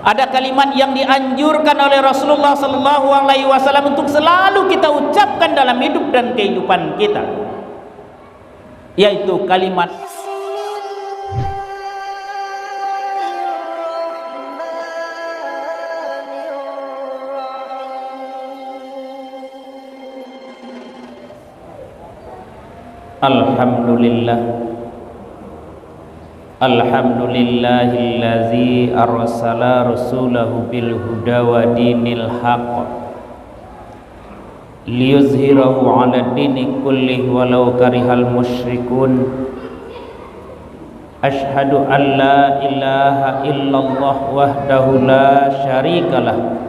Ada kalimat yang dianjurkan oleh Rasulullah sallallahu alaihi wasallam untuk selalu kita ucapkan dalam hidup dan kehidupan kita, yaitu kalimat Alhamdulillah. Alhamdulillahillazi arsala rasulahu bil huda wa dinil haqq liyuzhirahu 'ala dini kullih walau karihal musyrikun. Asyhadu an la ilaha illallah wahdahu la syarikalah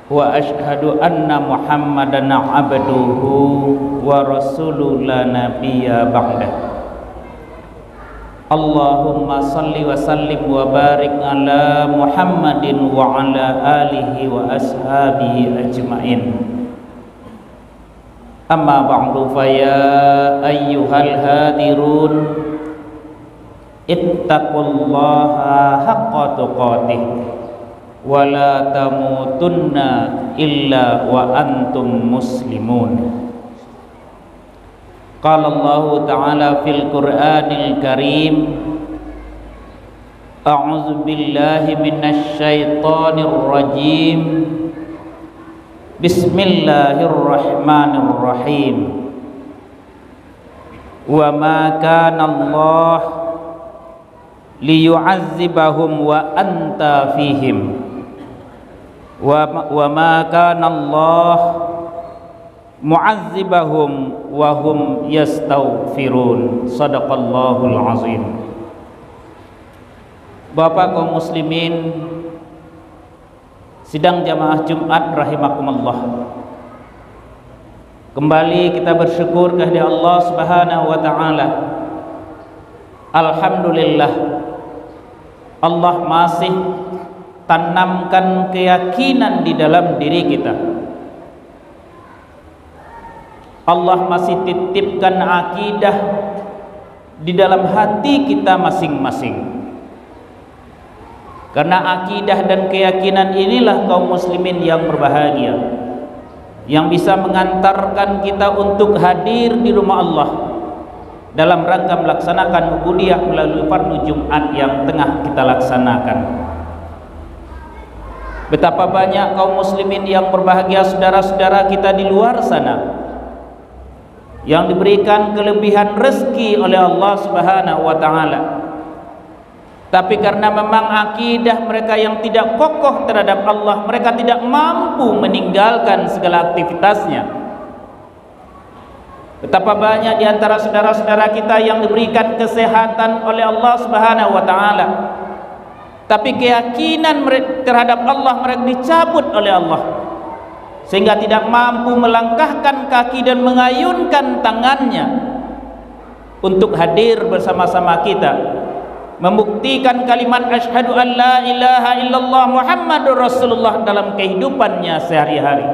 wa asyhadu anna muhammadan 'abduhu wa rasuluhu la nabiyya ba'dah. Allahumma salli wa sallim wa barik ala Muhammadin wa ala alihi wa ashabihi ajma'in. Amma ba'du, fa ya ayyuhal hadirun ittaqullaha haqqa tuqatih wa la tamutunna illa wa antum muslimun. Qala Allah Ta'ala fil Qur'anil Karim, a'udzu billahi minasy syaithanir rajim. Bismillahirrahmanirrahim. Wa ma kana Allah liyu'azzibahum wa anta fihim wa ma kana Allah mu'azzibahum wa hum yastaghfirun. Shadaqallahul azim. Bapak kaum muslimin sidang jamaah Jumat rahimakumullah, kembali kita bersyukur kehadirat Allah Subhanahu wa taala. Alhamdulillah, Allah masih tanamkan keyakinan di dalam diri kita. Allah masih titipkan akidah di dalam hati kita masing-masing. Karena akidah dan keyakinan inilah kaum muslimin yang berbahagia, yang bisa mengantarkan kita untuk hadir di rumah Allah dalam rangka melaksanakan ubudiyah melalui fardu Jumat yang tengah kita laksanakan. Betapa banyak kaum muslimin yang berbahagia, saudara-saudara kita di luar sana, yang diberikan kelebihan rezeki oleh Allah Subhanahu wa taala. Tapi karena memang akidah mereka yang tidak kokoh terhadap Allah, mereka tidak mampu meninggalkan segala aktivitasnya. Betapa banyak di antara saudara-saudara kita yang diberikan kesehatan oleh Allah Subhanahu wa taala, tapi keyakinan mereka terhadap Allah mereka dicabut oleh Allah, sehingga tidak mampu melangkahkan kaki dan mengayunkan tangannya untuk hadir bersama-sama kita, membuktikan kalimat asyhadu an la ilaha illallah Muhammadur Rasulullah dalam kehidupannya sehari-hari.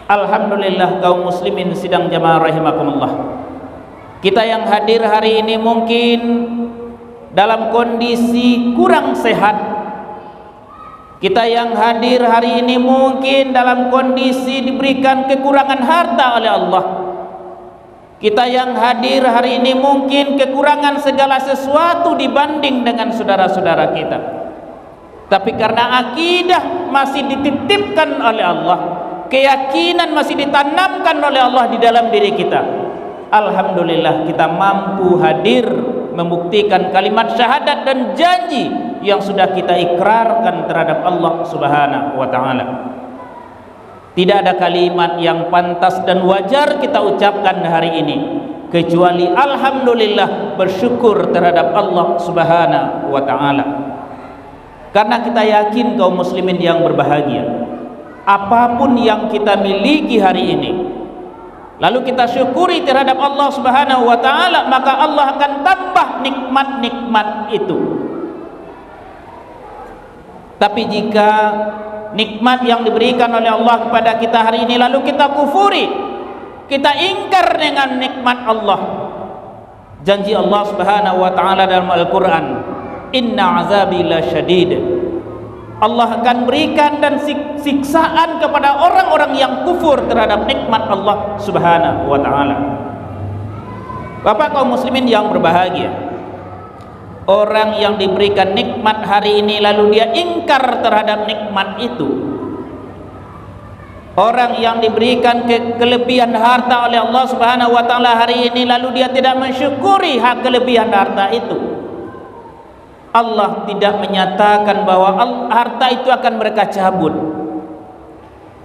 Alhamdulillah kaum muslimin sidang jamaah rahimakumullah, kita yang hadir hari ini mungkin dalam kondisi kurang sehat. Kita yang hadir hari ini mungkin dalam kondisi diberikan kekurangan harta oleh Allah. Kita yang hadir hari ini mungkin kekurangan segala sesuatu dibanding dengan saudara-saudara kita. Tapi karena akidah masih dititipkan oleh Allah, keyakinan masih ditanamkan oleh Allah di dalam diri kita, alhamdulillah kita mampu hadir membuktikan kalimat syahadat dan janji yang sudah kita ikrarkan terhadap Allah Subhanahu wa taala. Tidak ada kalimat yang pantas dan wajar kita ucapkan hari ini kecuali alhamdulillah, bersyukur terhadap Allah Subhanahu wa taala. Karena kita yakin kaum muslimin yang berbahagia, apapun yang kita miliki hari ini lalu kita syukuri terhadap Allah Subhanahu wa taala, maka Allah akan tambah nikmat-nikmat itu. Tapi jika nikmat yang diberikan oleh Allah kepada kita hari ini lalu kita kufuri, kita ingkar dengan nikmat Allah, janji Allah Subhanahu wa taala dalam Al-Qur'an, inna azabi lasyadid. Allah akan berikan dan siksaan kepada orang-orang yang kufur terhadap nikmat Allah Subhanahu wa taala. Bapak kaum muslimin yang berbahagia, orang yang diberikan nikmat hari ini lalu dia ingkar terhadap nikmat itu, orang yang diberikan kelebihan harta oleh Allah Subhanahu wa taala hari ini lalu dia tidak mensyukuri hak kelebihan harta itu, Allah tidak menyatakan bahwa harta itu akan mereka cabut.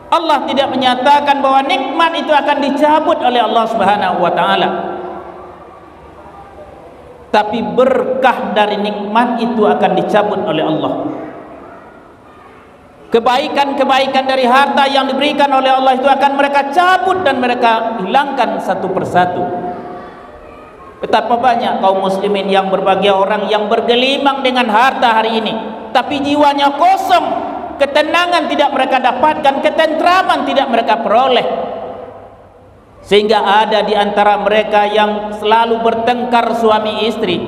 Allah tidak menyatakan bahwa nikmat itu akan dicabut oleh Allah Subhanahu wa taala. Tapi berkah dari nikmat itu akan dicabut oleh Allah. Kebaikan-kebaikan dari harta yang diberikan oleh Allah itu akan mereka cabut dan mereka hilangkan satu persatu. Betapa banyak kaum muslimin yang berbahagia, orang yang bergelimang dengan harta hari ini, tapi jiwanya kosong, ketenangan tidak mereka dapatkan, ketentraman tidak mereka peroleh. Sehingga ada di antara mereka yang selalu bertengkar suami istri,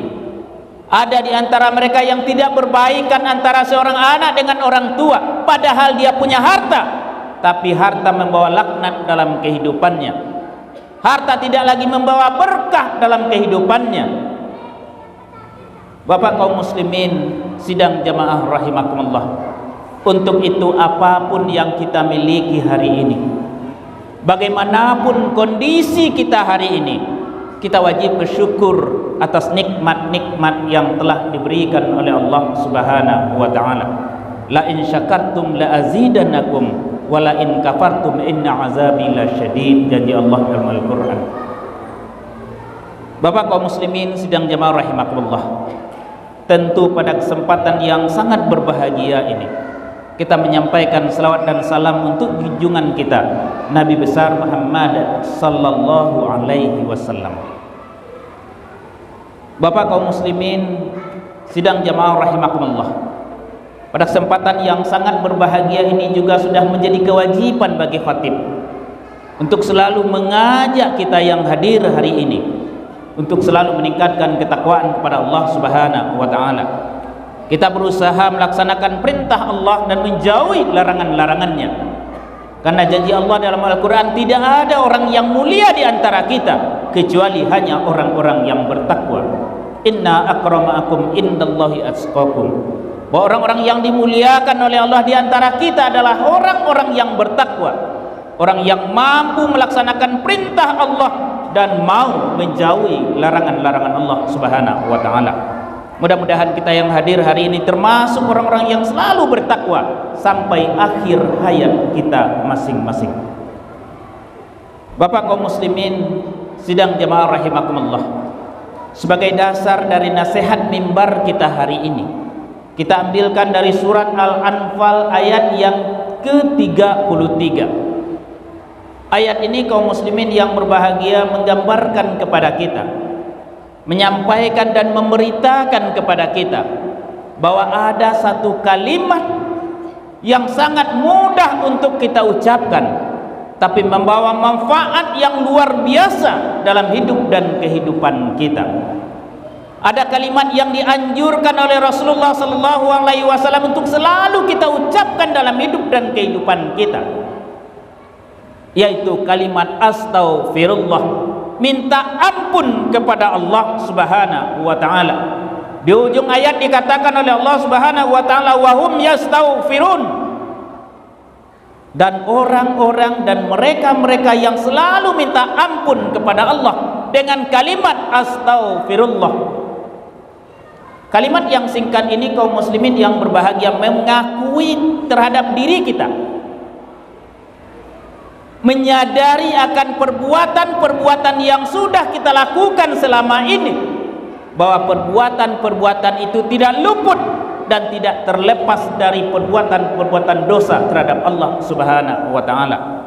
ada di antara mereka yang tidak berbaikan antara seorang anak dengan orang tua, padahal dia punya harta, tapi harta membawa laknat dalam kehidupannya. Harta tidak lagi membawa berkah dalam kehidupannya. Bapak kaum muslimin sidang jamaah rahimakumullah, untuk itu apapun yang kita miliki hari ini, bagaimanapun kondisi kita hari ini, kita wajib bersyukur atas nikmat-nikmat yang telah diberikan oleh Allah Subhanahu wa taala. La in syakartum la azidannakum wala in kafartum inna azabi lasyadid, janji Allah dalam Al-Qur'an. Bapak kaum muslimin sidang jamaah rahimakumullah, tentu pada kesempatan yang sangat berbahagia ini kita menyampaikan selawat dan salam untuk junjungan kita Nabi besar Muhammad sallallahu alaihi wasallam. Bapak kaum muslimin sidang jamaah rahimakumullah, pada kesempatan yang sangat berbahagia ini juga sudah menjadi kewajiban bagi khatib untuk selalu mengajak kita yang hadir hari ini untuk selalu meningkatkan ketakwaan kepada Allah Subhanahu wa taala. Kita berusaha melaksanakan perintah Allah dan menjauhi larangan-larangannya. Karena janji Allah dalam Al-Qur'an, tidak ada orang yang mulia di antara kita kecuali hanya orang-orang yang bertakwa. Inna akramakum indallahi atqakum. Bahwa orang-orang yang dimuliakan oleh Allah di antara kita adalah orang-orang yang bertakwa, orang yang mampu melaksanakan perintah Allah dan mau menjauhi larangan-larangan Allah Subhanahu wa taala. Mudah-mudahan kita yang hadir hari ini termasuk orang-orang yang selalu bertakwa sampai akhir hayat kita masing-masing. Bapak kaum muslimin sidang jamaah rahimakumullah, sebagai dasar dari nasihat mimbar kita hari ini, kita ambilkan dari surat Al-Anfal ayat yang ke-33. Ayat ini kaum muslimin yang berbahagia menggambarkan kepada kita, menyampaikan dan memberitakan kepada kita bahwa ada satu kalimat yang sangat mudah untuk kita ucapkan, tapi membawa manfaat yang luar biasa dalam hidup dan kehidupan kita. Ada kalimat yang dianjurkan oleh Rasulullah sallallahu alaihi wasallam untuk selalu kita ucapkan dalam hidup dan kehidupan kita, yaitu kalimat astaghfirullah, minta ampun kepada Allah Subhanahu wa taala. Di ujung ayat dikatakan oleh Allah Subhanahu wa taala, wa hum yastaghfirun, dan orang-orang dan mereka-mereka yang selalu minta ampun kepada Allah dengan kalimat astaghfirullah. Kalimat yang singkat ini kaum muslimin yang berbahagia mengakui terhadap diri kita, menyadari akan perbuatan-perbuatan yang sudah kita lakukan selama ini, bahwa perbuatan-perbuatan itu tidak luput dan tidak terlepas dari perbuatan-perbuatan dosa terhadap Allah Subhanahu wa taala.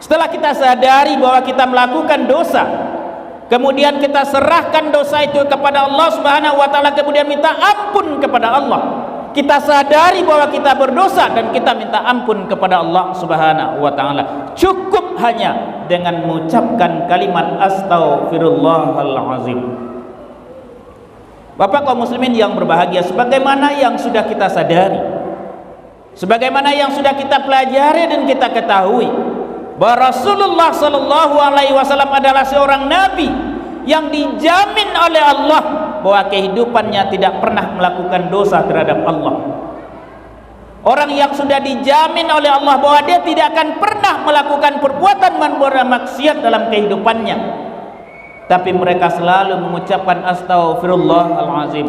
Setelah kita sadari bahwa kita melakukan dosa, kemudian kita serahkan dosa itu kepada Allah Subhanahu wa taala, kemudian minta ampun kepada Allah. Kita sadari bahwa kita berdosa dan kita minta ampun kepada Allah Subhanahu wa taala. Cukup hanya dengan mengucapkan kalimat astaghfirullahalazim. Bapak kaum muslimin yang berbahagia, sebagaimana yang sudah kita sadari, sebagaimana yang sudah kita pelajari dan kita ketahui, bahwa Rasulullah sallallahu alaihi wasallam adalah seorang nabi yang dijamin oleh Allah bahwa kehidupannya tidak pernah melakukan dosa terhadap Allah. Orang yang sudah dijamin oleh Allah bahwa dia tidak akan pernah melakukan perbuatan maksiat dalam kehidupannya, tapi mereka selalu mengucapkan astaghfirullahalazim.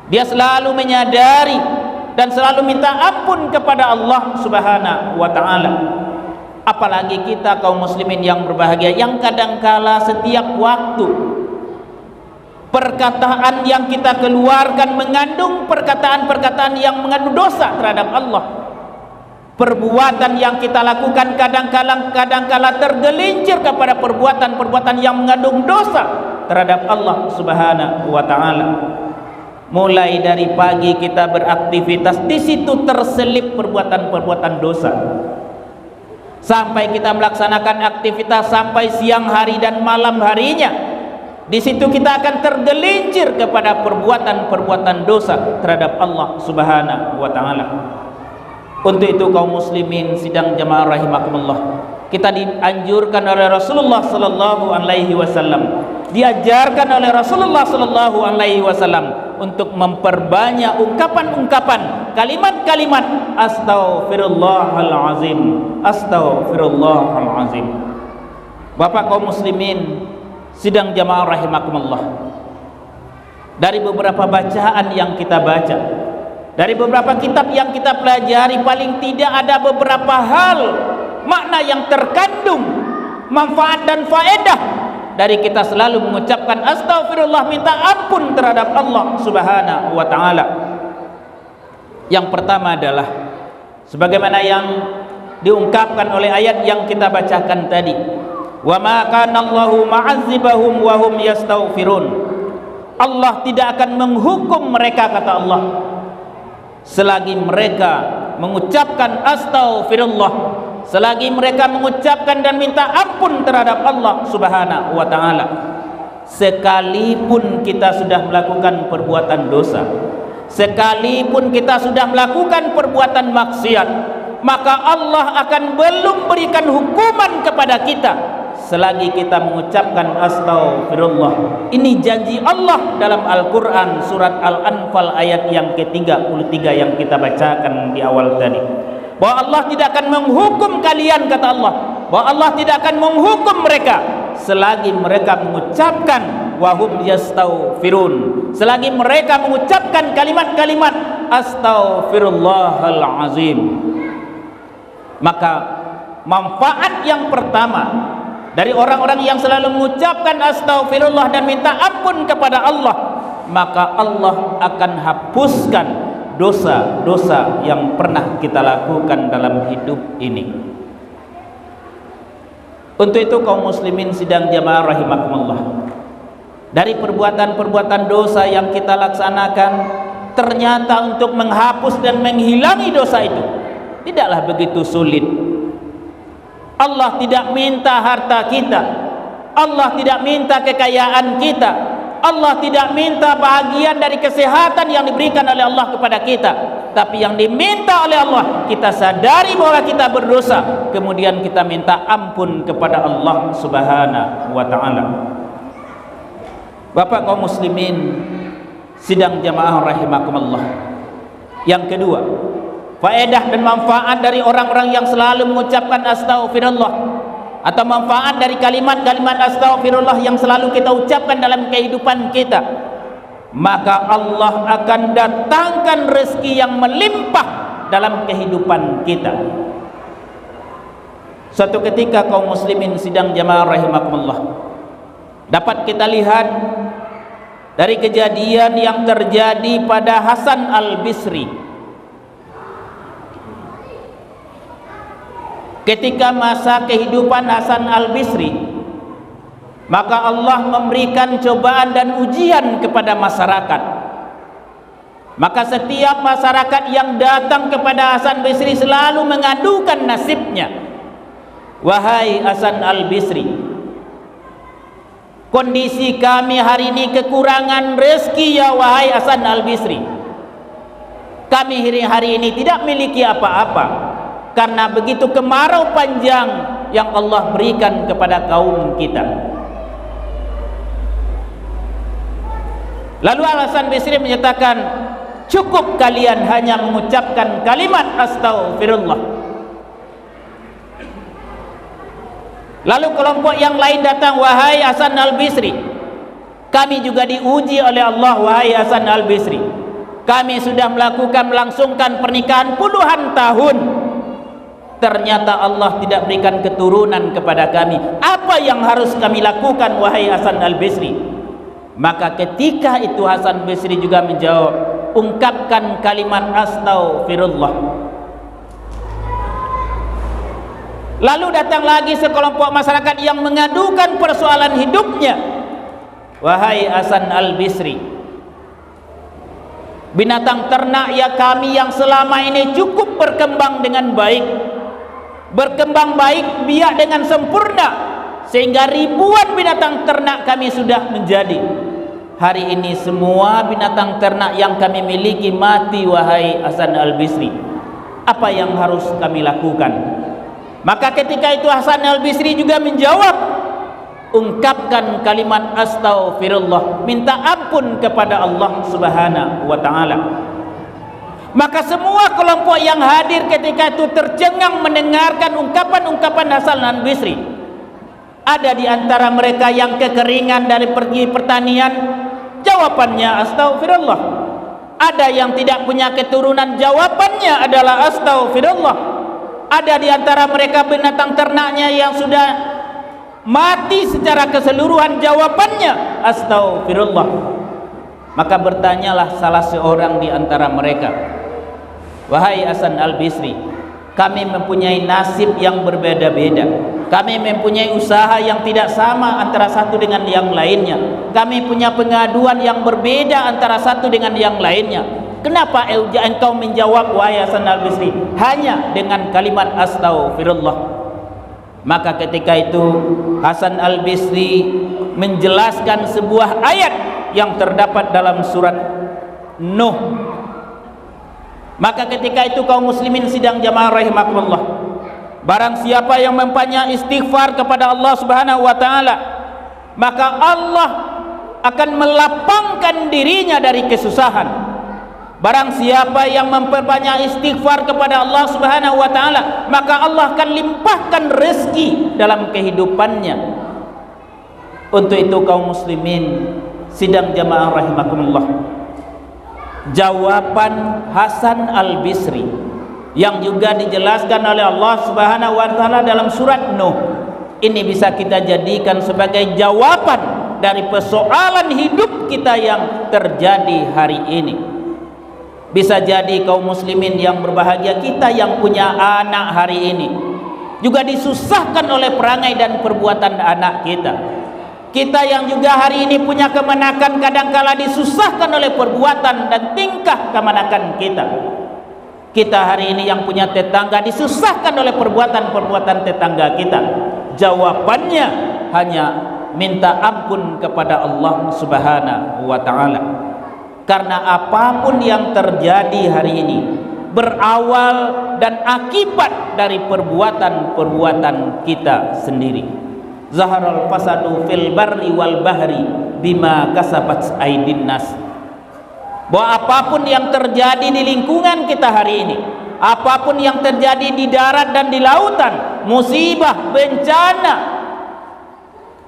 Dia selalu menyadari dan selalu minta ampun kepada Allah Subhanahu wa taala. Apalagi kita kaum muslimin yang berbahagia, yang kadangkala setiap waktu perkataan yang kita keluarkan mengandung perkataan-perkataan yang mengandung dosa terhadap Allah. Perbuatan yang kita lakukan kadangkala tergelincir kepada perbuatan-perbuatan yang mengandung dosa terhadap Allah Subhanahu wa taala. Mulai dari pagi kita beraktivitas, di situ terselip perbuatan-perbuatan dosa. Sampai kita melaksanakan aktivitas sampai siang hari dan malam harinya, di situ kita akan tergelincir kepada perbuatan-perbuatan dosa terhadap Allah Subhanahu wa taala. Untuk itu kaum muslimin sidang jamaah rahimakumullah, kita dianjurkan oleh Rasulullah sallallahu alaihi wasallam, diajarkan oleh Rasulullah sallallahu alaihi wasallam untuk memperbanyak ungkapan-ungkapan, kalimat-kalimat astaghfirullahalazim, astaghfirullahalazim. Bapak kaum muslimin sidang jamaah rahimakumullah, dari beberapa bacaan yang kita baca, dari beberapa kitab yang kita pelajari, paling tidak ada beberapa hal makna yang terkandung manfaat dan faedah dari kita selalu mengucapkan astaghfirullah, minta ampun terhadap Allah Subhanahu wa taala. Yang pertama adalah sebagaimana yang diungkapkan oleh ayat yang kita bacakan tadi, wa ma kana Allahu ma'azzibahum wa hum yastaghfirun. Allah tidak akan menghukum mereka, kata Allah, selagi mereka mengucapkan astaghfirullah, selagi mereka mengucapkan dan minta ampun terhadap Allah Subhanahu wa taala. Sekalipun kita sudah melakukan perbuatan dosa, sekalipun kita sudah melakukan perbuatan maksiat, maka Allah akan belum berikan hukuman kepada kita selagi kita mengucapkan astaghfirullah. Ini janji Allah dalam Al-Quran surat Al-Anfal ayat yang ke-33 yang kita bacakan di awal tadi, bahwa Allah tidak akan menghukum kalian, kata Allah, bahwa Allah tidak akan menghukum mereka selagi mereka mengucapkan wahum yastaghfirun, selagi mereka mengucapkan kalimat-kalimat astaghfirullahalazim. Maka manfaat yang pertama dari orang-orang yang selalu mengucapkan astaghfirullah dan minta ampun kepada Allah, maka Allah akan hapuskan dosa-dosa yang pernah kita lakukan dalam hidup ini. Untuk itu kaum muslimin sidang jamaah rahimakumullah, dari perbuatan-perbuatan dosa yang kita laksanakan, ternyata untuk menghapus dan menghilangi dosa itu tidaklah begitu sulit. Allah tidak minta harta kita, Allah tidak minta kekayaan kita, Allah tidak minta bahagian dari kesehatan yang diberikan oleh Allah kepada kita, tapi yang diminta oleh Allah, kita sadari bahwa kita berdosa, kemudian kita minta ampun kepada Allah Subhanahu wa taala. Bapak kaum muslimin sidang jamaah rahimakumullah, yang kedua, faedah dan manfaat dari orang-orang yang selalu mengucapkan astaghfirullah, atau manfaat dari kalimat-kalimat astaghfirullah yang selalu kita ucapkan dalam kehidupan kita, maka Allah akan datangkan rezeki yang melimpah dalam kehidupan kita. Suatu ketika kaum muslimin sidang jamaah rahimakumullah, dapat kita lihat dari kejadian yang terjadi pada Hasan Al-Bisri. Ketika masa kehidupan Hasan Al-Bisri, maka Allah memberikan cobaan dan ujian kepada masyarakat. Maka setiap masyarakat yang datang kepada Hasan Al-Bisri selalu mengadukan nasibnya. Wahai Hasan Al-Bisri, kondisi kami hari ini kekurangan rezeki ya wahai Hasan Al-Bisri. Kami hari ini tidak memiliki apa-apa karena begitu kemarau panjang yang Allah berikan kepada kaum kita. Lalu Hasan Bisri menyatakan, cukup kalian hanya mengucapkan kalimat astaghfirullah. Lalu kelompok yang lain datang, wahai Hasan Al-Bisri, kami juga diuji oleh Allah wahai Hasan Al-Bisri. Kami sudah melangsungkan pernikahan puluhan tahun, ternyata Allah tidak berikan keturunan kepada kami. Apa yang harus kami lakukan wahai Hasan Al-Bisri? Maka ketika itu Hasan Bisri juga menjawab, ungkapkan kalimat astaghfirullah. Lalu datang lagi sekelompok masyarakat yang mengadukan persoalan hidupnya. Wahai Hasan Al-Bisri, binatang ternak ya kami yang selama ini cukup berkembang dengan baik, berkembang baik biak dengan sempurna, sehingga ribuan binatang ternak kami sudah menjadi. Hari ini semua binatang ternak yang kami miliki mati wahai Hasan Al-Bisri. Apa yang harus kami lakukan? Maka ketika itu Hasan Al-Bisri juga menjawab, ungkapkan kalimat astaghfirullah, minta ampun kepada Allah Subhanahu wa taala. Maka semua kelompok yang hadir ketika itu tercengang mendengarkan ungkapan-ungkapan Hasan Al-Bisri. Ada di antara mereka yang kekeringan dari pergi pertanian, jawabannya astaghfirullah. Ada yang tidak punya keturunan, jawabannya adalah astaghfirullah. Ada di antara mereka binatang ternaknya yang sudah mati secara keseluruhan, jawabannya astaghfirullah. Maka bertanyalah salah seorang di antara mereka, wahai Hasan Al-Bisri, kami mempunyai nasib yang berbeda-beda. Kami mempunyai usaha yang tidak sama antara satu dengan yang lainnya. Kami punya pengaduan yang berbeda antara satu dengan yang lainnya. Kenapa engkau menjawab wahai Hasan Al-Bisri hanya dengan kalimat astaghfirullah? Maka ketika itu Hasan Al-Bisri menjelaskan sebuah ayat yang terdapat dalam surat Nuh. Maka ketika itu kaum muslimin sidang jamaah rahimakumullah, barang siapa yang memperbanyak istighfar kepada Allah Subhanahu wa taala, maka Allah akan melapangkan dirinya dari kesusahan. Barang siapa yang memperbanyak istighfar kepada Allah Subhanahu wa taala, maka Allah akan limpahkan rezeki dalam kehidupannya. Untuk itu kaum muslimin sidang jamaah rahimakumullah, jawaban Hasan Al-Bisri yang juga dijelaskan oleh Allah Subhanahu wa taala dalam surat Nuh ini bisa kita jadikan sebagai jawaban dari persoalan hidup kita yang terjadi hari ini. Bisa jadi kaum muslimin yang berbahagia, kita yang punya anak hari ini juga disusahkan oleh perangai dan perbuatan anak kita. Kita yang juga hari ini punya kemenakan kadangkala disusahkan oleh perbuatan dan tingkah kemenakan kita. Kita hari ini yang punya tetangga disusahkan oleh perbuatan-perbuatan tetangga kita. Jawabannya hanya minta ampun kepada Allah Subhanahu wa taala. Karena apapun yang terjadi hari ini berawal dan akibat dari perbuatan-perbuatan kita sendiri. Zaharal fasadu fil barri wal bahri bima kasabat aydin nas. Bahwa apapun yang terjadi di lingkungan kita hari ini, apapun yang terjadi di darat dan di lautan, musibah, bencana,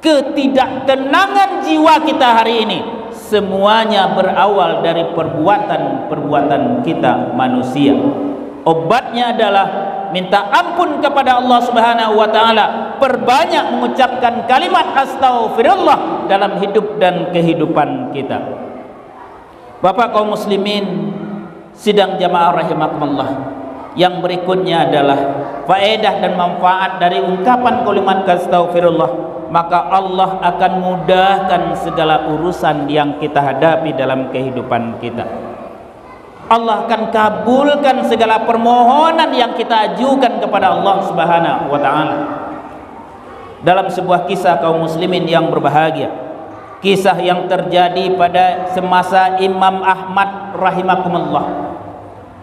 ketidaktenangan jiwa kita hari ini, semuanya berawal dari perbuatan-perbuatan kita manusia. Obatnya adalah minta ampun kepada Allah Subhanahu wa taala, perbanyak mengucapkan kalimat astaghfirullah dalam hidup dan kehidupan kita. Bapak kaum muslimin sidang jamaah rahimakumullah, yang berikutnya adalah faedah dan manfaat dari ungkapan kalimat astaghfirullah. Maka Allah akan mudahkan segala urusan yang kita hadapi dalam kehidupan kita. Allah akan kabulkan segala permohonan yang kita ajukan kepada Allah Subhanahu wa taala. Dalam sebuah kisah kaum muslimin yang berbahagia, kisah yang terjadi pada semasa Imam Ahmad rahimakumullah.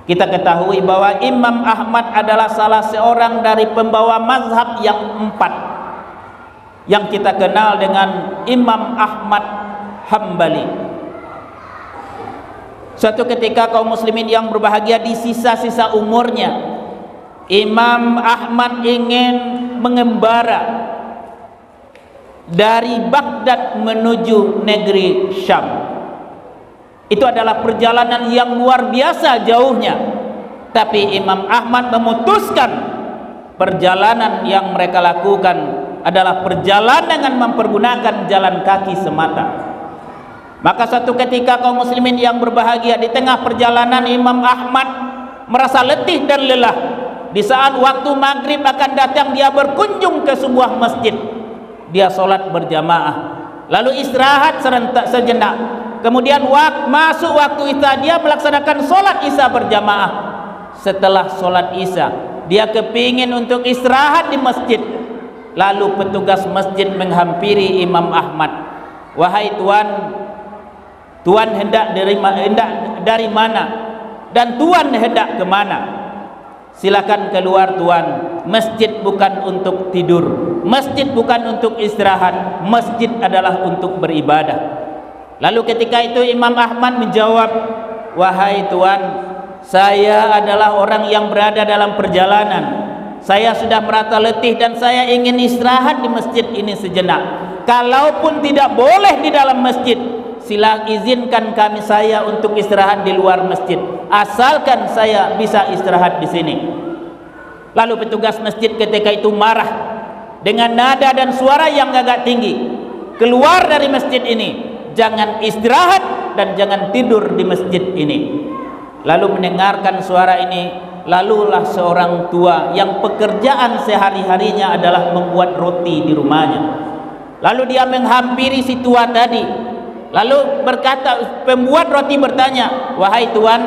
Kita ketahui bahwa Imam Ahmad adalah salah seorang dari pembawa mazhab yang 4 yang kita kenal dengan Imam Ahmad Hambali. Suatu ketika kaum muslimin yang berbahagia di sisa-sisa umurnya, Imam Ahmad ingin mengembara dari Baghdad menuju negeri Syam. Itu adalah perjalanan yang luar biasa jauhnya. Tapi Imam Ahmad memutuskan perjalanan yang mereka lakukan adalah perjalanan dengan mempergunakan jalan kaki semata. Maka suatu ketika kaum muslimin yang berbahagia, di tengah perjalanan Imam Ahmad merasa letih dan lelah. Di saat waktu maghrib akan datang, dia berkunjung ke sebuah masjid. Dia sholat berjamaah, lalu istirahat sejenak. Kemudian masuk waktu isya, dia melaksanakan sholat isya berjamaah. Setelah sholat isya, dia kepingin untuk istirahat di masjid. Lalu petugas masjid menghampiri Imam Ahmad. Wahai tuan, tuan hendak dari mana? Dan tuan hendak ke mana? Silakan keluar tuan. Masjid bukan untuk tidur, masjid bukan untuk istirahat, masjid adalah untuk beribadah. Lalu ketika itu Imam Ahmad menjawab, wahai tuan, saya adalah orang yang berada dalam perjalanan. Saya sudah merasa letih dan saya ingin istirahat di masjid ini sejenak. Kalaupun tidak boleh di dalam masjid, sila izinkan saya untuk istirahat di luar masjid, asalkan saya bisa istirahat di sini. Lalu petugas masjid ketika itu marah dengan nada dan suara yang agak tinggi, keluar dari masjid ini, jangan istirahat dan jangan tidur di masjid ini. Lalu mendengarkan suara ini, lalulah seorang tua yang pekerjaan sehari-harinya adalah membuat roti di rumahnya. Lalu dia menghampiri si tua tadi. Lalu berkata, pembuat roti bertanya, wahai tuan,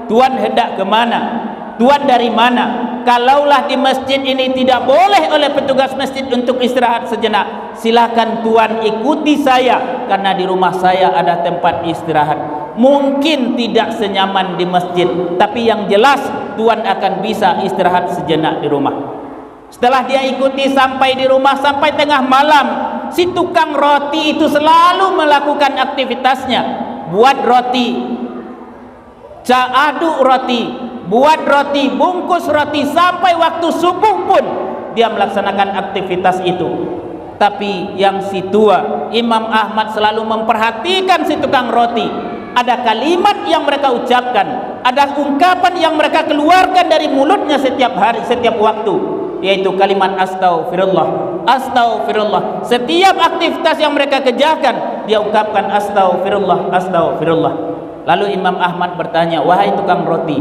tuan hendak ke mana? Tuan dari mana? Kalaulah di masjid ini tidak boleh oleh petugas masjid untuk istirahat sejenak, silakan tuan ikuti saya, karena di rumah saya ada tempat istirahat. Mungkin tidak senyaman di masjid, tapi yang jelas tuan akan bisa istirahat sejenak di rumah. Setelah dia ikuti sampai di rumah, sampai tengah malam, si tukang roti itu selalu melakukan aktivitasnya, buat roti, aduk roti, buat roti, bungkus roti, sampai waktu subuh pun dia melaksanakan aktivitas itu. Tapi yang si tua Imam Ahmad selalu memperhatikan si tukang roti. Ada kalimat yang mereka ucapkan, ada ungkapan yang mereka keluarkan dari mulutnya setiap hari, setiap waktu, yaitu kalimat astaghfirullah, astaghfirullah. Setiap aktivitas yang mereka kerjakan, dia ucapkan astaghfirullah, astaghfirullah. Lalu Imam Ahmad bertanya, wahai tukang roti,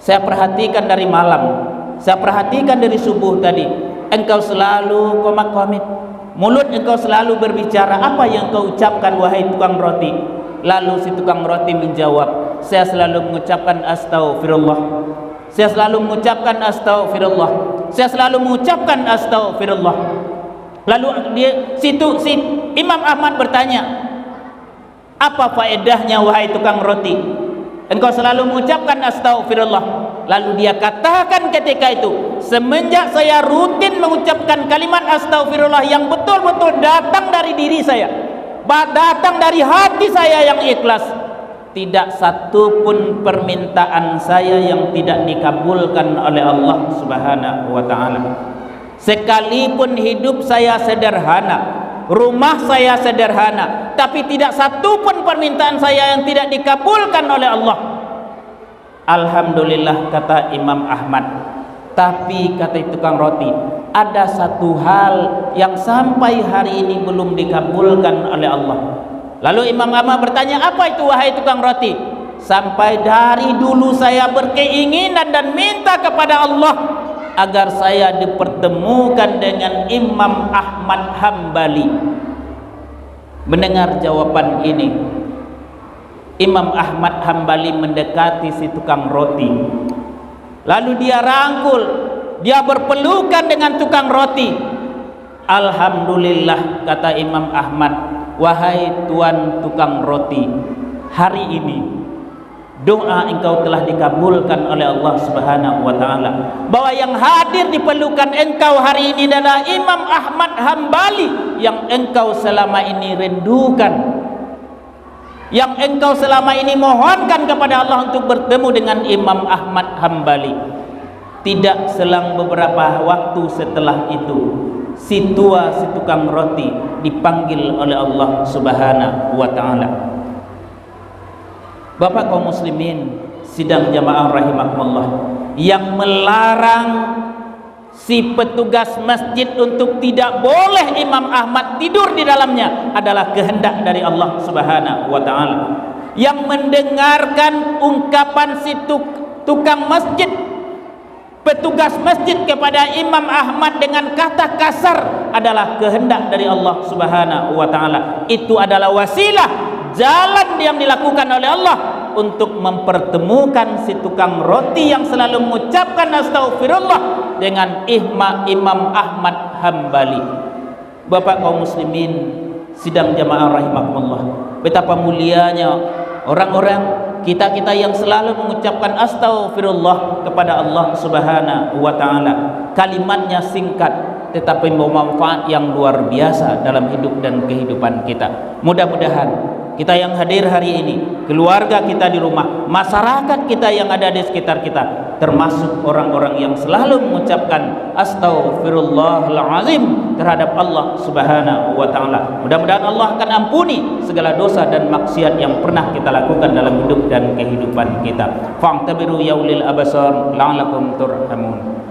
saya perhatikan dari malam, saya perhatikan dari subuh tadi, engkau selalu komat-komit, mulut engkau selalu berbicara, apa yang kau ucapkan wahai tukang roti? Lalu si tukang roti menjawab, saya selalu mengucapkan astaghfirullah, saya selalu mengucapkan astaghfirullah, saya selalu mengucapkan astaghfirullah. Lalu si Imam Ahmad bertanya, apa faedahnya wahai tukang roti? Engkau selalu mengucapkan astaghfirullah. Lalu dia katakan ketika itu, semenjak saya rutin mengucapkan kalimat astaghfirullah yang betul-betul datang dari diri saya, datang dari hati saya yang ikhlas, tidak satu pun permintaan saya yang tidak dikabulkan oleh Allah Subhanahu wa taala. Sekalipun hidup saya sederhana, rumah saya sederhana, tapi tidak satu pun permintaan saya yang tidak dikabulkan oleh Allah. Alhamdulillah, kata Imam Ahmad. Tapi kata tukang roti, ada satu hal yang sampai hari ini belum dikabulkan oleh Allah. Lalu Imam Ahmad bertanya, apa itu wahai tukang roti? Sampai dari dulu saya berkeinginan dan minta kepada Allah agar saya dipertemukan dengan Imam Ahmad Hambali. Mendengar jawaban ini, Imam Ahmad Hambali mendekati si tukang roti. Lalu dia rangkul, dia berpelukan dengan tukang roti. Alhamdulillah, kata Imam Ahmad, wahai tuan tukang roti, hari ini doa engkau telah dikabulkan oleh Allah Subhanahu wa taala, bahwa yang hadir di pelukan engkau hari ini adalah Imam Ahmad Hambali yang engkau selama ini rindukan, yang engkau selama ini mohonkan kepada Allah untuk bertemu dengan Imam Ahmad Hambali. Tidak selang beberapa waktu setelah itu, si tua si tukang roti dipanggil oleh Allah Subhanahu wa taala. Bapak kaum muslimin sidang jamaah rahimakumullah, yang melarang si petugas masjid untuk tidak boleh Imam Ahmad tidur di dalamnya adalah kehendak dari Allah Subhanahu wa taala. Yang mendengarkan ungkapan si tukang masjid, petugas masjid kepada Imam Ahmad dengan kata kasar adalah kehendak dari Allah Subhanahu wa taala. Itu adalah wasilah, jalan yang dilakukan oleh Allah untuk mempertemukan si tukang roti yang selalu mengucapkan astaghfirullah dengan Imam Ahmad Hambali. Bapak kaum muslimin sidang jamaah rahimakumullah, betapa mulianya orang-orang kita yang selalu mengucapkan astaghfirullah kepada Allah Subhanahu wa taala. Kalimatnya singkat tetapi bermanfaat yang luar biasa dalam hidup dan kehidupan kita. Mudah-mudahan kita yang hadir hari ini, keluarga kita di rumah, masyarakat kita yang ada di sekitar kita, termasuk orang-orang yang selalu mengucapkan astaghfirullahalazim terhadap Allah Subhanahu wa taala. Mudah-mudahan Allah akan ampuni segala dosa dan maksiat yang pernah kita lakukan dalam hidup dan kehidupan kita. Fa'tabiru ya ulil absar la'allakum turhamun.